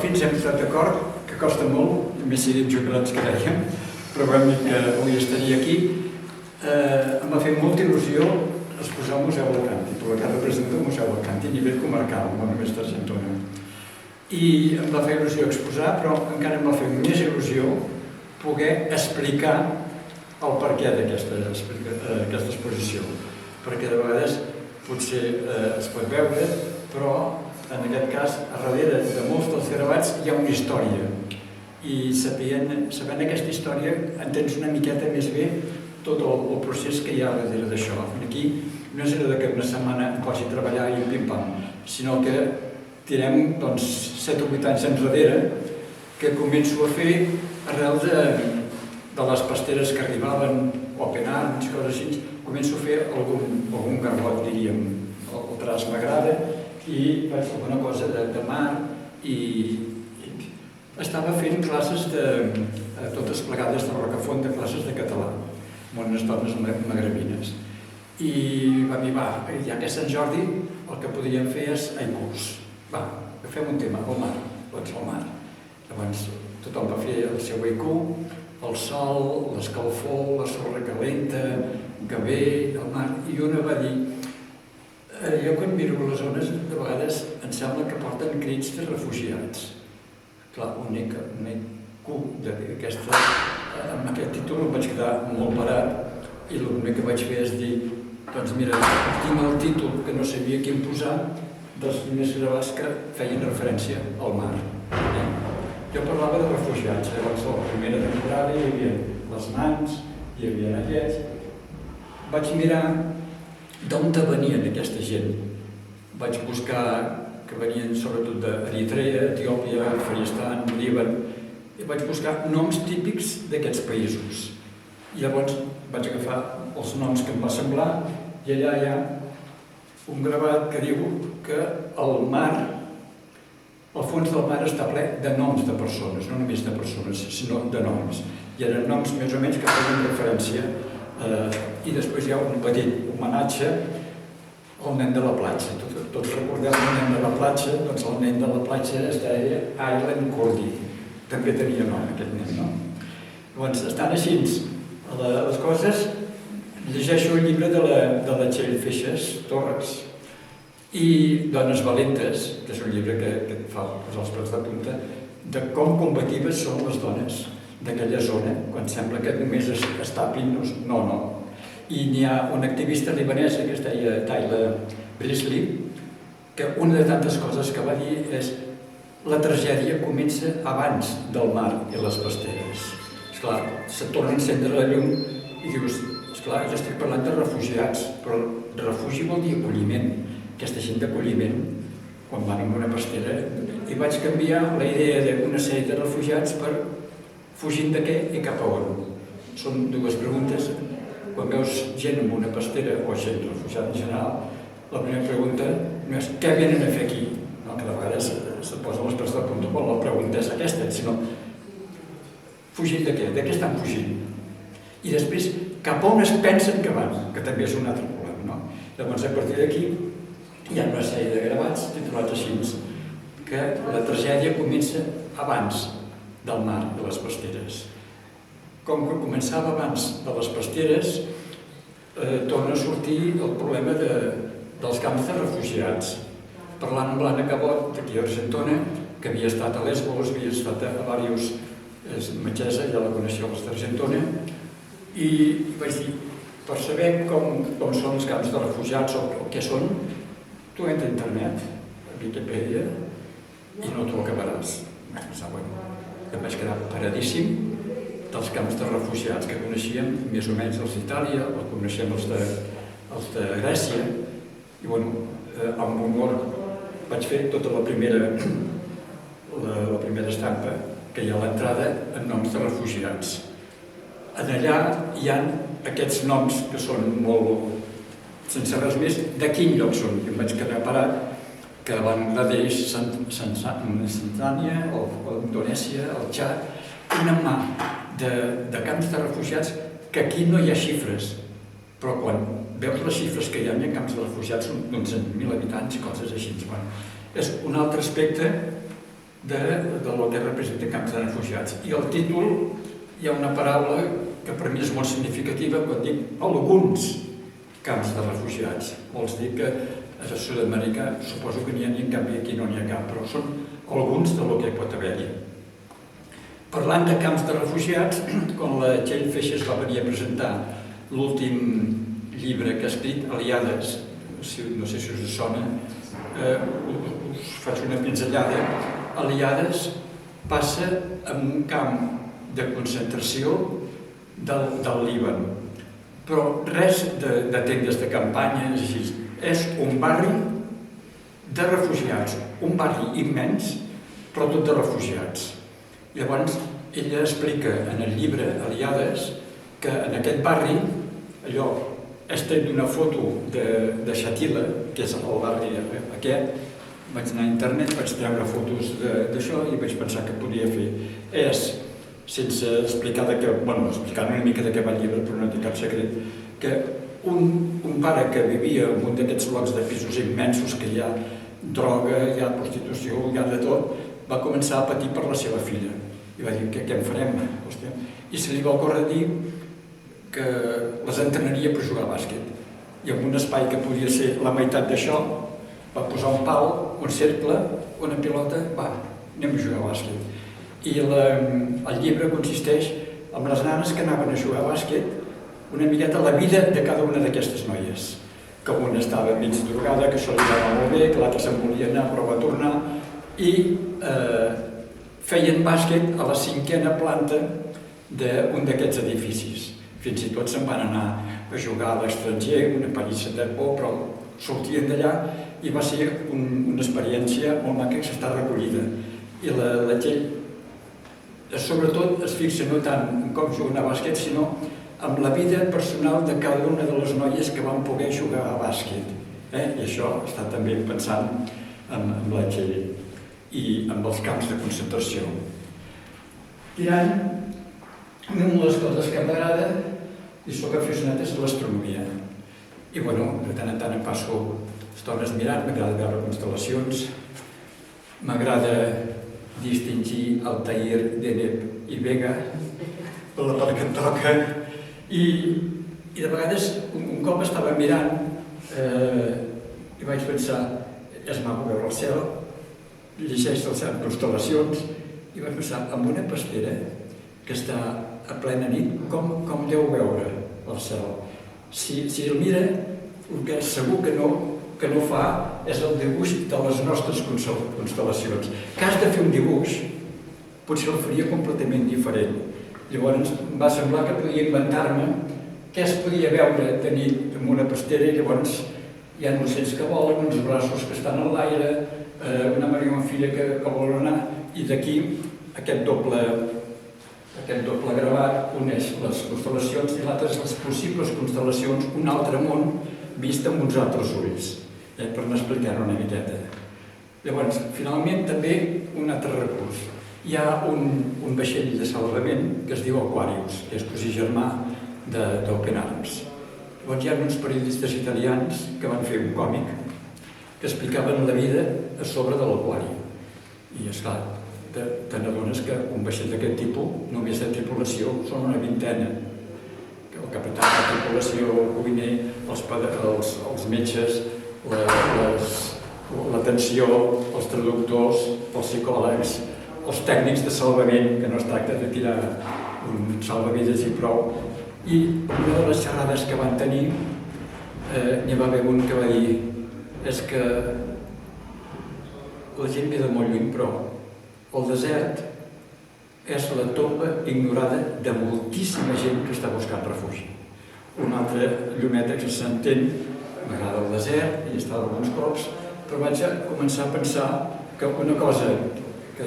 fi ens hem estat d'acord que costa molt, més si jubilats que dèiem, però vam dir que avui estaria aquí. Em va fer molta il·lusió exposar al Museu Alacantí, perquè que representa el Museu Alacantí a nivell comarcal, no només d'Argentona. I em va fer il·lusió exposar, però encara em va fer més il·lusió poder explicar el perquè d'aquesta exposició. Perquè de vegades potser es pot veure, però en aquest cas, a darrere de molts dels gravats hi ha una història. I sabent aquesta història entens una miqueta més bé tot el procés que hi ha darrere d'això. Aquí no és allò que una setmana em posi a treballar i pim-pam, sinó que tirem 7 o 8 anys enrere que començo a fer arrel de les pasteres que arribaven, open arms, coses així, començo a fer algun garbot, diríem. El traç m'agrada i faig alguna cosa de mar i estava fent classes totes plegades de Rocafont, de classes de català, amb unes dones magrebines. I va dir, ja que és Sant Jordi, el que podríem fer és haikus. Va, fem un tema, el mar, doncs el mar. Llavors tothom va fer el seu haiku, el sol, l'escalfor, la sorra calenta, que ve, el mar, i una va dir, jo quan miro les zones, de vegades em sembla que porten crits de refugiats. Clar, un haiku d'aquesta, amb aquest títol em vaig quedar molt parat i l'únic que vaig fer és dir, doncs mira, tinc el títol que no sabia quin posar dels primers gravats que feien referència al mar. Jo parlava de refugiats, llavors la primera temporada hi havia les nans, hi havia aquests. Vaig mirar d'on venien aquesta gent. Vaig buscar que venien sobretot d'Eritrea, Etiòpia, Afganistan, Líban, i vaig buscar noms típics d'aquests països. I llavors vaig agafar els noms que em va semblar i allà hi ha un gravat que diu que el mar, el fons del mar està ple de noms de persones, no només de persones, sinó de noms. I eren noms més o menys que feien referència i després hi ha un petit homenatge al nen de la platja. Tots recordeu el nen de la platja, doncs el nen de la platja es deia Aylan Kurdi. També tenia nom aquest nen, no? Llavors, estan així les coses, llegeixo el llibre de la Txell Feixes Torres i Dones valentes, que és un llibre que et fa posar els pèls de punta, de com combatives són les dones d'aquella zona, quan sembla que només es tapin. No. I n'hi ha una activista libanesa que es deia Tayla Brisley, que una de tantes coses que va dir és la tragèdia comença abans del mar i les pasteres. Esclar, se torna a encendre la llum i dius, esclar, jo estic parlant de refugiats, però refugi vol dir acolliment. Aquesta gent d'acolliment, quan van en una pastera, i vaig canviar la idea d'una sèrie de refugiats per fugint de què i cap a on. Són dues preguntes. Quan veus gent en una pastera o gent refugiada en general, la primera pregunta no és què venen a fer aquí, que de vegades se't posen les pèls de punta quan la pregunta és aquesta, sinó fugint de què? De què estan fugint? I després, cap a on es pensen que van, que també és un altre problema. Llavors, a partir d'aquí, hi ha una sèrie de gravats titulats així, que la tragèdia comença abans del mar de les pasteres. Com que començava abans de les pasteres, torna a sortir el problema dels camps de refugiats. Parlant amb l'Anna Cabot, d'aquí a Argentona, que havia estat a Lesbos, havia estat a diversos, és metgessa, ja la coneixia d'Argentona, i vaig dir, per saber com són els camps de refugiats o què són, tu entra a internet, a Wikipedia, i no t'ho acabaràs. Vaig pensar, em vaig quedar paradíssim dels camps de refugiats que coneixíem, més o menys els d'Itàlia, els coneixíem els de Grècia, i amb honor vaig fer tota la primera estampa que hi ha a l'entrada en noms de refugiats. Allà hi ha aquests noms que són molt, sense res més, de quin lloc són. I em vaig quedar parat que Bangladesh, Tanzània, Indonèsia, el Txad, una mà de camps de refugiats que aquí no hi ha xifres, però quan veus les xifres que hi ha camps de refugiats són d'uns 100.000 habitants i coses així. És un altre aspecte del que representa camps de refugiats. I al títol hi ha una paraula que per mi és molt significativa quan dic alguns camps de refugiats. Vols dir que a Sud-amèrica suposo que n'hi ha, i en canvi aquí no n'hi ha cap, però són alguns del que pot haver-hi. Parlant de camps de refugiats, quan la Txell Feixes va venir a presentar l'últim llibre que ha escrit, Aliades, no sé si us sona, us faig una pinzellada. Aliades passa en un camp de concentració del Líban, però res de tendes de campanya, és un barri de refugiats, un barri immens, però tot de refugiats. Llavors, ella explica en el llibre Aliades que en aquest barri, allò és tret d'una foto de Shatila, que és el barri aquest, vaig anar a internet, vaig treure fotos d'això i vaig pensar que podia fer. És, sense explicar explicar una mica de què va el llibre, però no té cap secret, que un pare que vivia en un d'aquests blocs de pisos immensos que hi ha droga, hi ha prostitució, hi ha de tot, va començar a patir per la seva filla. I va dir, què en farem? I se li va ocórrer dir que les entrenaria per jugar a bàsquet. I en un espai que podia ser la meitat d'això, va posar un pal, un cercle, una pilota, va, anem a jugar a bàsquet. I el llibre consisteix en les nanes que anaven a jugar a bàsquet, una miqueta la vida de cada una d'aquestes noies. Que una estava mig drogada, que això li anava molt bé, que l'altra se'n volia anar però va tornar, i feien bàsquet a la 5a planta d'un d'aquests edificis. Fins i tot se'n van anar a jugar a l'estranger, una pallissa de por, però sortien d'allà i va ser una experiència molt maca que s'està recollida. I la Txell, sobretot, es fixa no tant en com juguen a bàsquet, sinó en la vida personal de cada una de les noies que van poder jugar a bàsquet. I això està també pensant en la Txell i amb els camps de concentració. Tirant, una de les coses que m'agrada, i soc aficionat, és l'astronomia. I de tant en tant em passo estones mirant, m'agrada veure constel·lacions, m'agrada distingir Altair, Deneb i Vega, per la part que em toca, i de vegades un cop estava mirant i vaig pensar, és maco veure el cel, llegeix el cel, constel·lacions, i vaig pensar, amb una pastera que està a plena nit, com deu veure el cel? Si el mira, el que segur que no fa és el dibuix de les nostres constel·lacions. Que has de fer un dibuix, potser el faria completament diferent. Llavors em va semblar que podia inventar-me què es podia veure de nit amb una pastera, i llavors hi ha ocells que volen, uns braços que estan en l'aire, una mare i una filla que volen anar, i d'aquí aquest doble gravat uneix les constel·lacions i l'altre les possibles constel·lacions, un altre món vist amb uns altres ulls, per no explicar-ho una miqueta. Llavors, finalment, també un altre recurs. Hi ha un vaixell de salvament que es diu Aquarius, que és cosí germà d'Open Arms. Llavors hi ha uns periodistes italians que van fer un còmic que explicaven la vida a sobre de l'Aquari. I, esclar, te n'adones que un vaixell d'aquest tipus, només de tripulació, són una vintena. El capità de la tripulació, el cuiner, els metges, l'atenció, els traductors, els psicòlegs, els tècnics de salvament, que no es tracta de tirar un salvavides i prou. I una de les xerrades que van tenir, n'hi va haver un que va dir, és que la gent ve de molt lluny, però el desert és la tomba ignorada de moltíssima gent que està buscant refugi. Una altra lluneta que s'entén, m'agrada el desert, hi he estat alguns cops, però vaig començar a pensar que una cosa que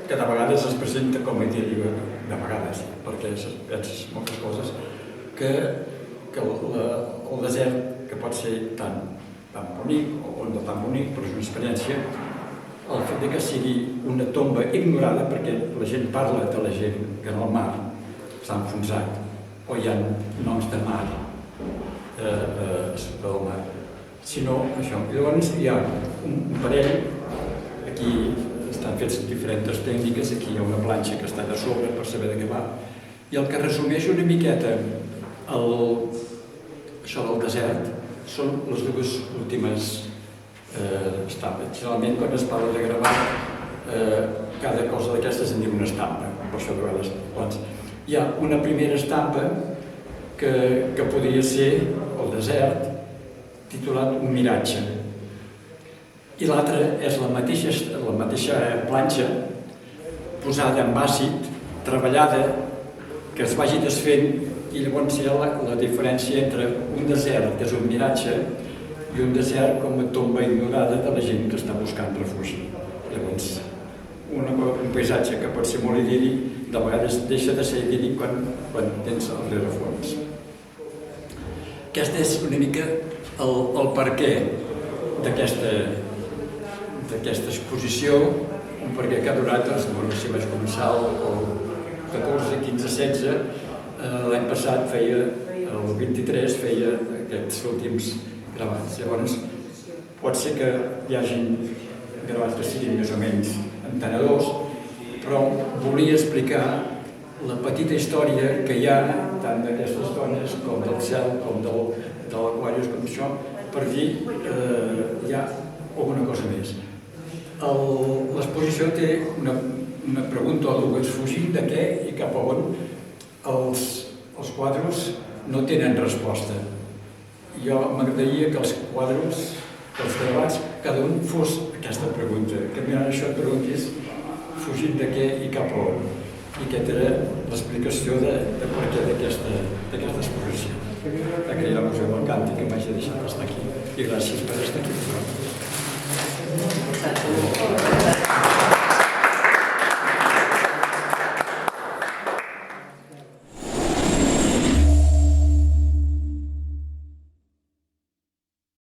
de vegades es presenta com a idíl·lica, de vegades, perquè penses moltes coses, que el desert, que pot ser tan bonic o no tan bonic, però és una experiència, el fet que sigui una tomba ignorada, perquè la gent parla de la gent que en el mar s'ha enfonsat, o hi ha noms de mar sota del mar, sinó això. Llavors hi ha un parell, aquí estan fets diferents tècniques. Aquí hi ha una planxa que està de sobre per saber de què va. I el que resumeix una miqueta això del desert són les dues últimes estampes. Generalment, quan es parla de gravar, cada cosa d'aquestes en diu una estampa, per això de vegades. Hi ha una primera estampa que podria ser el desert, titulat Un miratge. I l'altra és la mateixa planxa posada en àcid, treballada, que es vagi desfent, i llavors hi ha la diferència entre un desert, que és un miratge, i un desert com a tomba ignorada de la gent que està buscant refugi. Llavors, un paisatge que pot ser molt idíl·lic, de vegades deixa de ser idíl·lic quan tens el rerefons. Aquest és una mica el perquè d'aquesta exposició, un perquè que ha durat, si vaig començar el 14, 15, 16, l'any passat el 23 feia aquests últims gravats. Llavors, pot ser que hi hagin gravats que siguin més o menys entenedors, però volia explicar la petita història que hi ha, tant d'aquestes dones com del cel, com de l'Aquarius, com això, per dir hi ha alguna cosa més. L'exposició té una pregunta o dues: fugint de què i cap a on? Els quadres no tenen resposta. Jo m'agradaria que els quadres, que els gravats, cada un fos aquesta pregunta, que mirant això et preguntis fugint de què i cap a on. I aquesta era l'explicació de per què d'aquesta exposició. Aquí hi ha el Museu del Càntic, que m'hagi deixat estar aquí. I gràcies per estar aquí.